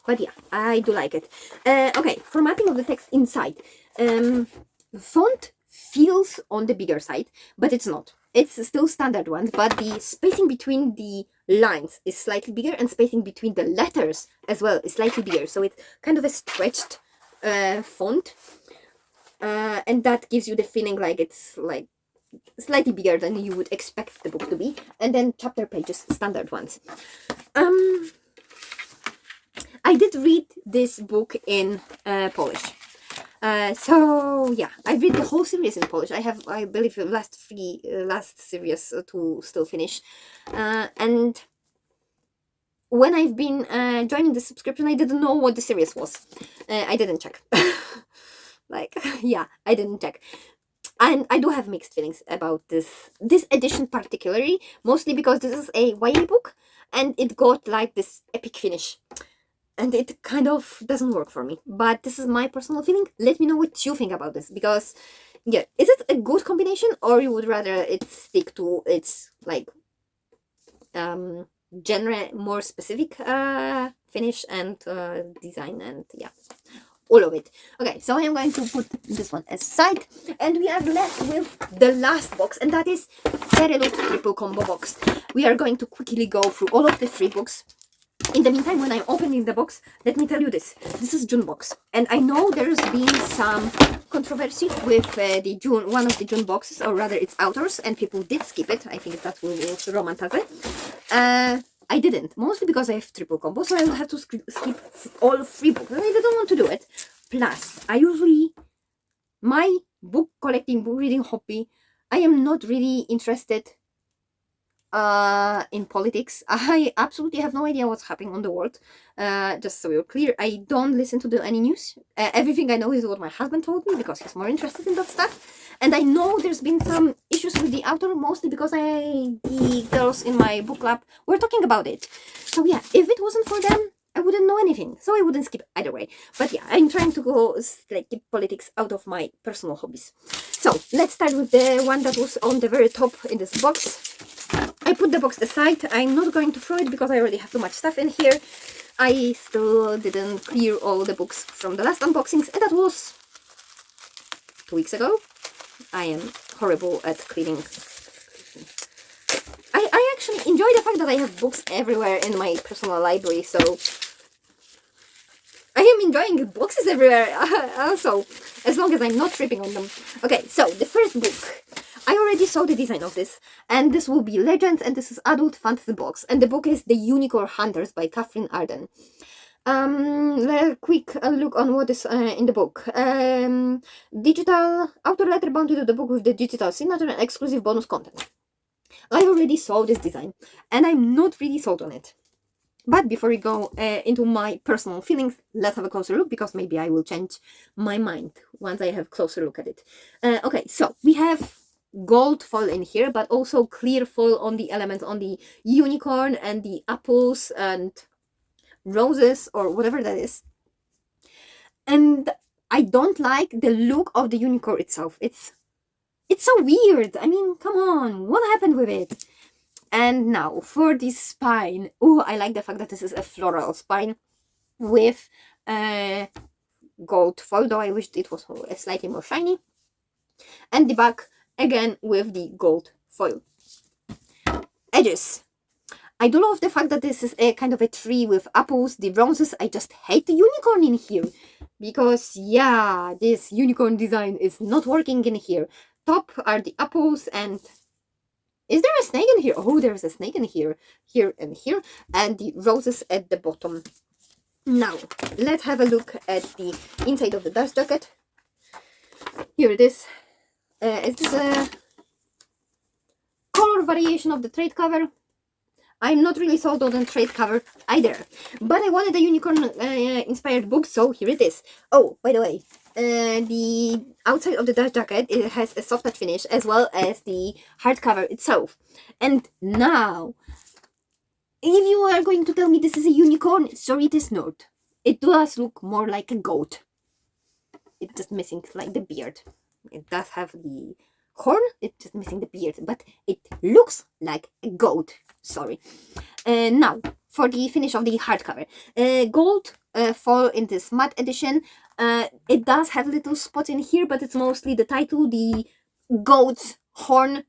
But yeah, I do like it. Okay, formatting of the text inside. Font feels on the bigger side, but it's not. It's still standard one, but the spacing between the lines is slightly bigger, and spacing between the letters as well is slightly bigger. So it's kind of a stretched font, and that gives you the feeling like it's like slightly bigger than you would expect the book to be. And then chapter pages, standard ones. I did read this book in Polish. So yeah, I read the whole series in Polish. I have, I believe, last series to still finish. And when I've been joining the subscription, I didn't know what the series was. I didn't check. Like, yeah, I didn't check. And I do have mixed feelings about this edition particularly, mostly because this is a YA book and it got like this epic finish. And it kind of doesn't work for me. But this is my personal feeling. Let me know what you think about this. Because, yeah, is it a good combination? Or you would rather it stick to its, like, genre, more specific finish and design and, yeah, all of it. Okay, so I am going to put this one aside. And we are left with the last box. And that is FairyLoot Triple Combo Box. We are going to quickly go through all of the 3 books. In the meantime, when I'm opening the box, let me tell you this. This is June box. And I know there's been some controversy with one of the June boxes, or rather its authors, and people did skip it. I think that was Romantasy. I didn't, mostly because I have triple combo, so I will have to skip all 3 books. And I didn't want to do it. Plus, my book collecting, book reading hobby, I am not really interested in politics. I absolutely have no idea what's happening on the world. Just so you're clear, I don't listen to any news. Everything I know is what my husband told me, because he's more interested in that stuff. And I know there's been some issues with the author, mostly because the girls in my book club were talking about it. So yeah, if it wasn't for them, I wouldn't know anything, so I wouldn't skip either way. But yeah, I'm trying to go like keep politics out of my personal hobbies. So let's start with the one that was on the very top in this box. I put the box aside. I'm not going to throw it because I already have too much stuff in here. I still didn't clear all the books from the last unboxings, and that was 2 weeks ago. I am horrible at cleaning. I actually enjoy the fact that I have books everywhere in my personal library, so I am enjoying boxes everywhere also, as long as I'm not tripping on them. Okay, so the first book. I already saw the design of this, and this will be Legends, and this is adult fantasy box, and the book is The Unicorn Hunters by Katherine Arden. A quick look on what is in the book. Digital outer letter bound to the book with the digital signature and exclusive bonus content. I already saw this design, and I'm not really sold on it. But before we go into my personal feelings, let's have a closer look, because maybe I will change my mind once I have a closer look at it. Okay, so we have gold foil in here, but also clear foil on the elements, on the unicorn and the apples and roses or whatever that is. And I don't like the look of the unicorn itself. It's so weird. I mean, come on, what happened with it? And now for the spine. Oh, I like the fact that this is a floral spine with gold foil, though I wished it was slightly more shiny. And the back, again, with the gold foil. Edges. I do love the fact that this is a kind of a tree with apples, the roses. I just hate the unicorn in here, because yeah, this unicorn design is not working in here. Top are the apples, and Is there a snake in here? Oh, there's a snake in here. Here and here. And the roses at the bottom. Now, let's have a look at the inside of the dust jacket. Here it is. Is this a color variation of the trade cover? I'm not really sold on the trade cover either, but I wanted a unicorn inspired book, so here it is. Oh, by the way, the outside of the dust jacket, it has a soft touch finish as well as the hardcover itself. And now, if you are going to tell me this is a unicorn, sorry, it is not. It does look more like a goat. It's just missing like the beard. It does have the horn, it's just missing the beard, but it looks like a goat. Sorry. Now, for the finish of the hardcover. Gold foil in this matte edition. It does have little spots in here, but it's mostly the title, the goat's horn.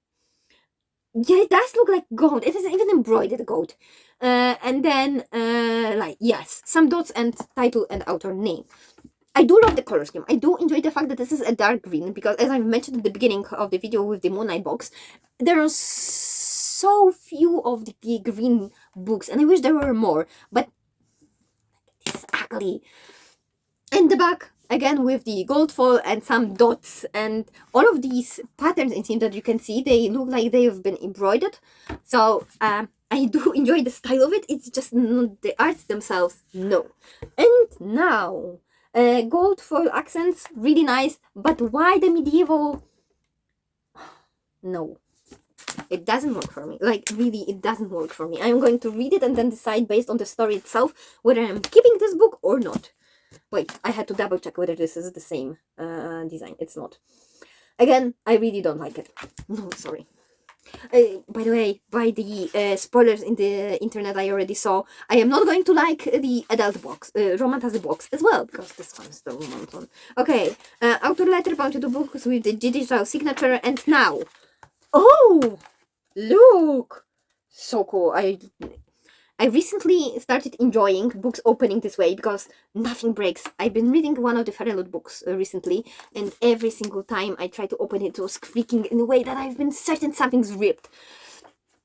Yeah, it does look like gold. It is even embroidered gold. And then, like, yes, some dots and title and author name. I do love the color scheme. I do enjoy the fact that this is a dark green, because as I mentioned at the beginning of the video with the Moonlight box, there are so few of the green books, and I wish there were more, but it's ugly. In the back, again with the gold foil and some dots, and all of these patterns in here that you can see, they look like they have been embroidered. So I do enjoy the style of it. It's just not the arts themselves, no. And now, gold foil accents, really nice, but why the medieval? No, it doesn't work for me. Like, really, it doesn't work for me. I'm going to read it and then decide based on the story itself whether I'm keeping this book or not. Wait, I had to double check whether this is the same design. It's not. Again, I really don't like it. No, sorry. By the way, by the spoilers in the internet I already saw, I am not going to like the adult box, Romantasy box as well, because this one is the romance one. Okay, author letter bound to the books with the digital signature, and now, oh, look, so cool. I recently started enjoying books opening this way because nothing breaks. I've been reading one of the FairyLoot books recently, and every single time I try to open it, it was squeaking in a way that I've been certain something's ripped.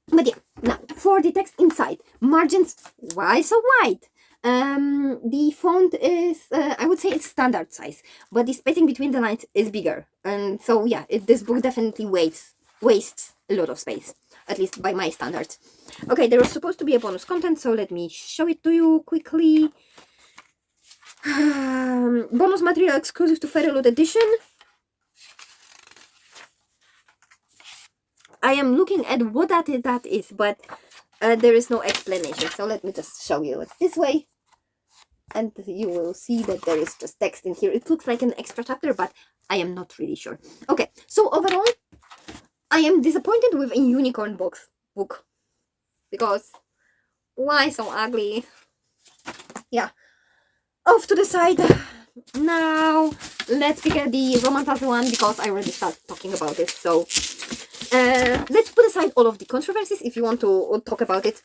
But yeah, now, for the text inside, margins, why so wide? The font is, I would say it's standard size, but the spacing between the lines is bigger. And so yeah, this book definitely wastes a lot of space, at least by my standards. Okay, there was supposed to be a bonus content, so let me show it to you quickly. Bonus material exclusive to FairyLoot edition. I am looking at what that is, but there is no explanation. So let me just show you it this way. And you will see that there is just text in here. It looks like an extra chapter, but I am not really sure. Okay, so overall, I am disappointed with a unicorn book. Because why so ugly? Yeah, off to the side. Now let's pick at the Romantasy one, because I already started talking about it. So let's put aside all of the controversies. If you want to talk about it,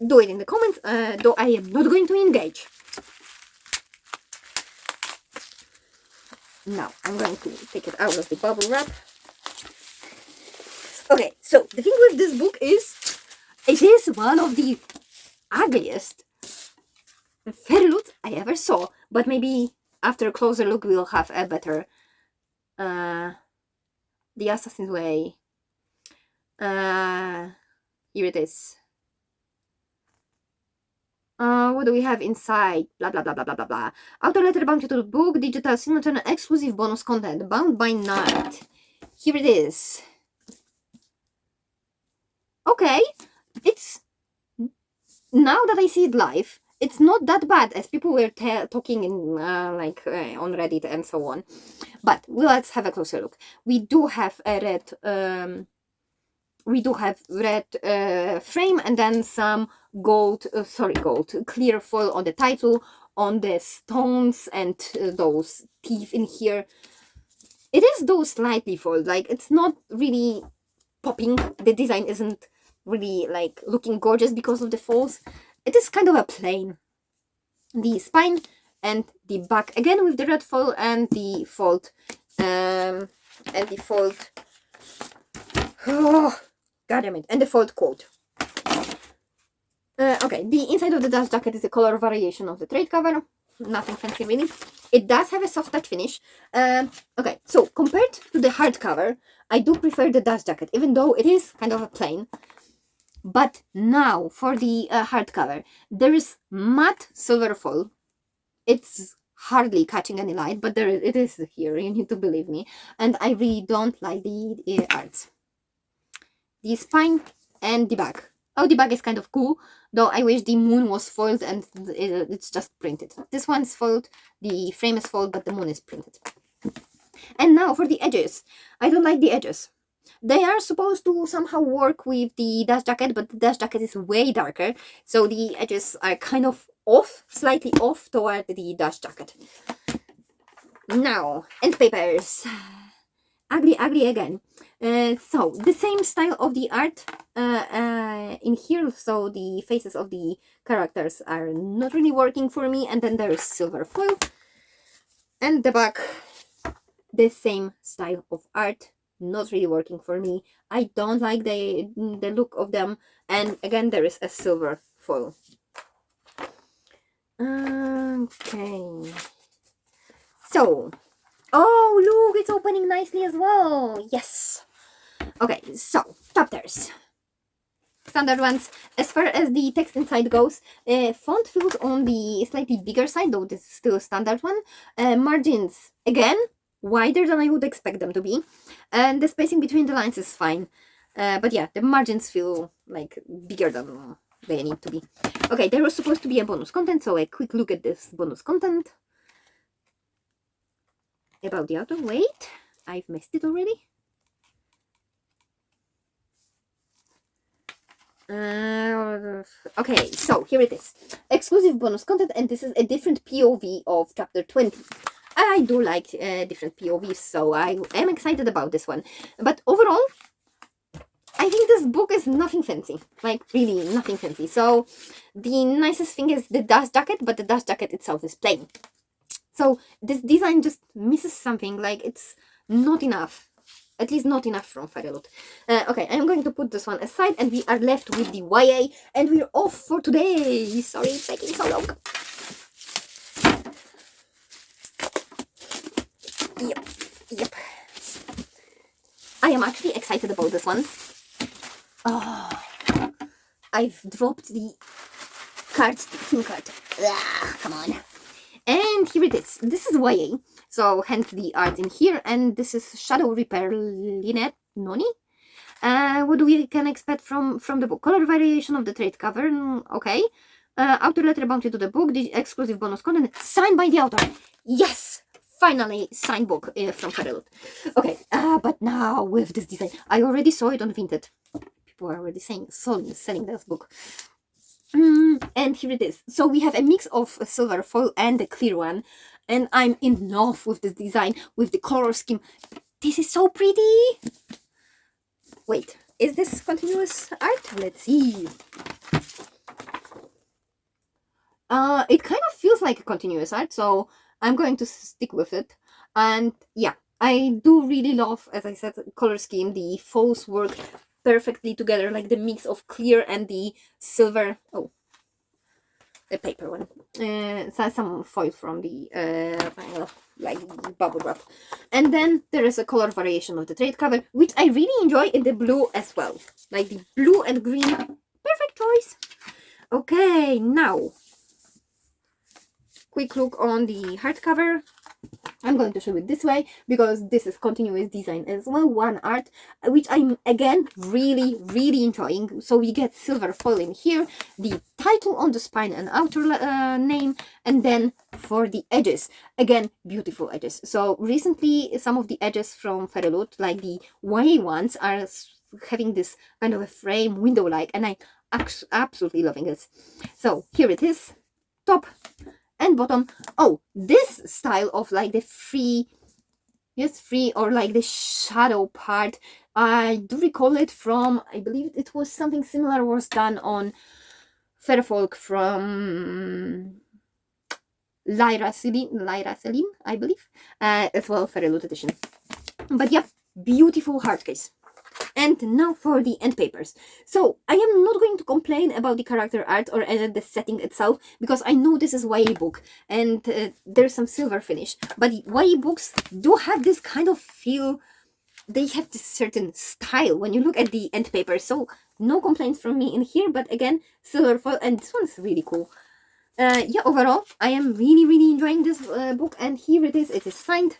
do it in the comments, though I am not going to engage. Now I'm going to take it out of the bubble wrap. Okay, so the thing with this book is, it is one of the ugliest FairyLoot I ever saw, but maybe after a closer look we'll have a better The Assassin's Way. Here it is. What do we have inside? Blah blah blah blah blah blah blah. Author letter bound to the book, digital signature, exclusive bonus content, bound by night. Here it is. Okay, it's, now that I see it live, it's not that bad as people were talking in on Reddit and so on. But let's have a closer look. We do have a red frame, and then some gold, clear foil on the title, on the stones, and those teeth in here. It is though slightly foiled, like it's not really popping. The design isn't really like looking gorgeous because of the folds. It is kind of a plain. The spine and the back again with the red foil and the fold, Oh, God damn it. And the fold quote. Okay, the inside of the dust jacket is a color variation of the trade cover. Nothing fancy really. It does have a soft touch finish. Okay, so compared to the hardcover, I do prefer the dust jacket, even though it is kind of a plain. But now for the hardcover, there is matte silver foil. It's hardly catching any light, but it is here. You need to believe me. And I really don't like the arts. The spine and the back. Oh, the back is kind of cool, though I wish the moon was foiled and it's just printed. This one's foiled, the frame is foiled, but the moon is printed. And now for the edges. I don't like the edges. They are supposed to somehow work with the dust jacket, but the dust jacket is way darker, so the edges are kind of off, slightly off toward the dust jacket. Now, end papers. Ugly, ugly again. So, the same style of the art in here, so the faces of the characters are not really working for me, and then there is silver foil. And the back, the same style of art, not really working for me. I don't like the look of them, and again there is a silver foil. Okay. So, oh look, it's opening nicely as well. Yes. Okay, so chapters. Standard ones. As far as the text inside goes, font feels on the slightly bigger side, though this is still a standard one. Margins, again, wider than I would expect them to be. And the spacing between the lines is fine. But yeah, the margins feel like bigger than they need to be. Okay, there was supposed to be a bonus content, so a quick look at this bonus content. About the author, wait, I've missed it already. Okay, so here it is. Exclusive bonus content, and this is a different POV of chapter 20. I do like different POVs, so I am excited about this one. But overall, I think this book is nothing fancy. Like, really nothing fancy. So, the nicest thing is the dust jacket, but the dust jacket itself is plain. So, this design just misses something. Like, it's not enough. At least not enough from FairyLoot. Okay, I'm going to put this one aside, and we are left with the YA, and we're off for today. Sorry, it's taking so long. Yep. I am actually excited about this one. Oh, I've dropped the cards, the team card. Come on. And here it is. This is YA, so hence the art in here. And this is Shadow Reaper Lynette Noni. What we can expect from the book? Color variation of the trade cover. Okay. Author letter bounty to the book. The exclusive bonus content signed by the author. Yes! Finally, signed book from FairyLoot. Okay, but now with this design, I already saw it on Vinted. People are already selling this book. And here it is. So we have a mix of a silver foil and a clear one, and I'm in love with this design, with the color scheme. This is so pretty. Wait, is this continuous art? Let's see. It kind of feels like a continuous art, so I'm going to stick with it. And yeah, I do really love, as I said, color scheme. The foils work perfectly together, like the mix of clear and the silver. Oh, the paper one. Some foil from the like bubble wrap. And then there is a color variation of the trade cover, which I really enjoy in the blue as well. Like the blue and green. Perfect choice. Okay, now quick look on the hardcover. I'm going to show it this way because this is continuous design as well, one art, which I'm again really enjoying. So we get silver foil in here, the title on the spine and outer name, and then for the edges, again beautiful edges. So recently some of the edges from FairyLoot, like the YA ones, are having this kind of a frame window like, and I'm absolutely loving it. So here it is, top and bottom. Oh, this style of like the free or like the shadow part, I do recall it from, I believe it was something similar was done on Fairfolk from Lyra Celine, I believe, as well, FairyLoot edition. But yeah, beautiful hard case. And now for the end papers. So I am not going to complain about the character art or the setting itself, because I know this is YA book and there's some silver finish, but YA books do have this kind of feel. They have this certain style when you look at the end paper, so no complaints from me in here. But again, silver foil, and this one's really cool. Yeah, overall, I am really enjoying this book, and here it is. It is signed.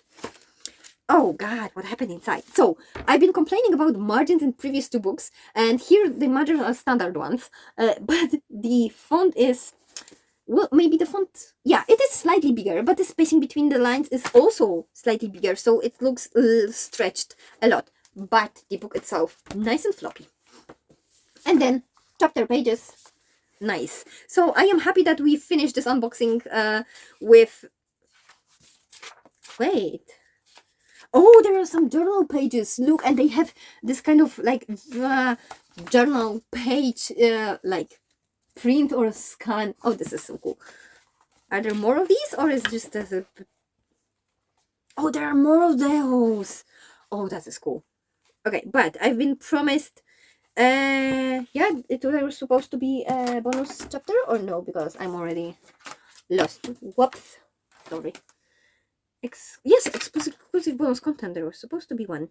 Oh god, what happened inside? So, I've been complaining about margins in previous 2 books, and here the margins are standard ones, but the font is, well, maybe the font, yeah, it is slightly bigger, but the spacing between the lines is also slightly bigger, so it looks stretched a lot. But the book itself, nice and floppy. And then, chapter pages, nice. So I am happy that we finished this unboxing with... Wait. Oh, there are some journal pages. Look, and they have this kind of, like, journal page, like, print or scan. Oh, this is so cool. Are there more of these, or is it just a... Oh, there are more of those. Oh, that is cool. Okay, but I've been promised... yeah, it was supposed to be a bonus chapter, or no? Because I'm already lost. Whoops. Sorry. Yes, exclusive bonus content. There was supposed to be one.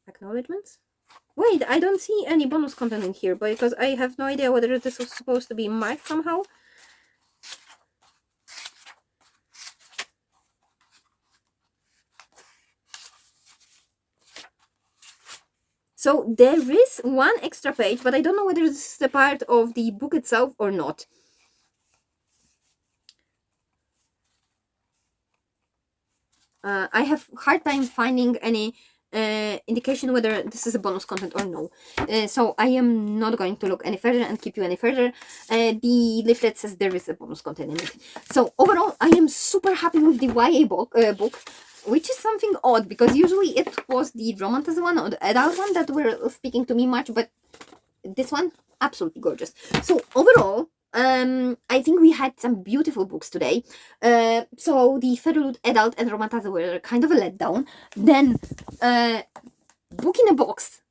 Acknowledgements? Wait, I don't see any bonus content in here, because I have no idea whether this was supposed to be marked somehow. So there is one extra page, but I don't know whether this is a part of the book itself or not. I have a hard time finding any indication whether this is a bonus content or no. So I am not going to look any further and keep you any further. The leaflet says there is a bonus content in it. So overall, I am super happy with the YA book, which is something odd, because usually it was the Romantasy one or the adult one that were speaking to me much, but this one, absolutely gorgeous. So overall, I think we had some beautiful books today. So the FairyLoot adult and Romantasy were kind of a letdown. Then Book in a Box,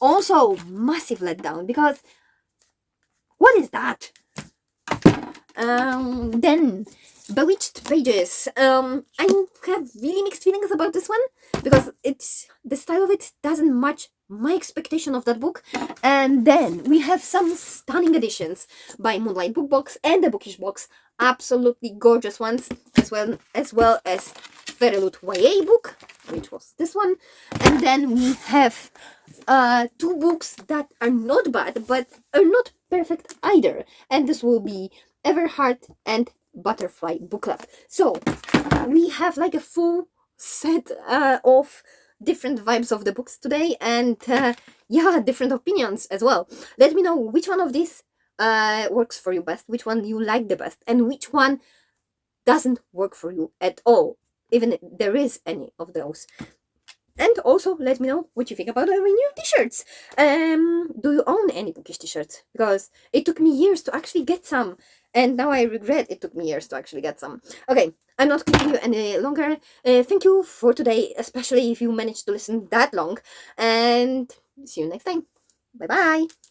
also massive letdown, because what is that? Then Bewitched Pages. I have really mixed feelings about this one, because the style of it doesn't match my expectation of that book. And then we have some stunning editions by Moonlight Book Box and the Bookish Box, absolutely gorgeous ones, as well as FairyLoot YA book, which was this one. And then we have 2 books that are not bad, but are not perfect either, and this will be EverHeart and Butterfly Book Club. So we have like a full set of different vibes of the books today, and yeah, different opinions as well. Let me know which one of these works for you best, which one you like the best, and which one doesn't work for you at all, even if there is any of those. And also let me know what you think about our new t-shirts. Do you own any Bookish t-shirts? Because it took me years to actually get some, and now I regret it took me years to actually get some. Okay, I'm not keeping you any longer. Thank you for today, especially if you managed to listen that long, and see you next time. Bye bye.